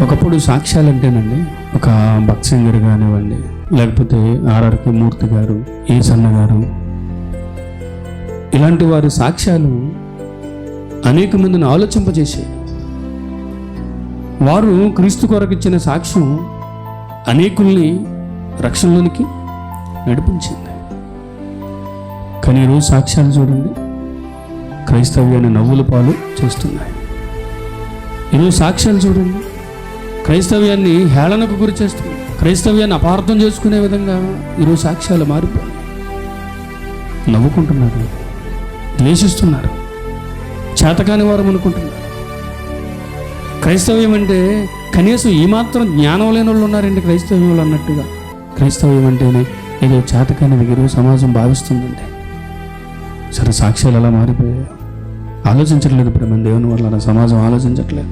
ఒకప్పుడు సాక్ష్యాలు అంటేనండి, ఒక భక్త్ సింగర్ కానివ్వండి, లేకపోతే ఆర్ఆర్కే మూర్తి గారు, ఈసన్న గారు, ఇలాంటి వారి సాక్ష్యాలు అనేక మందిని ఆలోచింపజేసాయి. వారు క్రీస్తు కొరకు ఇచ్చిన సాక్ష్యం అనేకుల్ని రక్షణలోనికి నడిపించింది. కానీ ఈరోజు సాక్ష్యాలు చూడండి, క్రైస్తవ్యాన్ని నవ్వుల పాలు చేస్తున్నాయి. ఈరోజు సాక్ష్యాలు చూడండి, క్రైస్తవ్యాన్ని హేళనకు గురి చేస్తున్నాయి. క్రైస్తవ్యాన్ని అపార్థం చేసుకునే విధంగా ఈరోజు సాక్ష్యాలు మారిపోయి నవ్వుకుంటున్నారు, ద్వేషిస్తున్నారు, చేతకాని వారు అనుకుంటున్నారు. క్రైస్తవ్యం అంటే కనీసం ఈ మాత్రం జ్ఞానం లేని వాళ్ళు ఉన్నారండి క్రైస్తవ్యంలో అన్నట్టుగా. క్రైస్తవ్యం అంటేనే ఏదో చేతకాని ఈరోజు సమాజం భావిస్తుందండి. సరే, సాక్ష్యాలు ఎలా మారిపోయాయి ఆలోచించట్లేదు. ప్రేమ దేవుని వల్ల సమాజం ఆలోచించట్లేదు.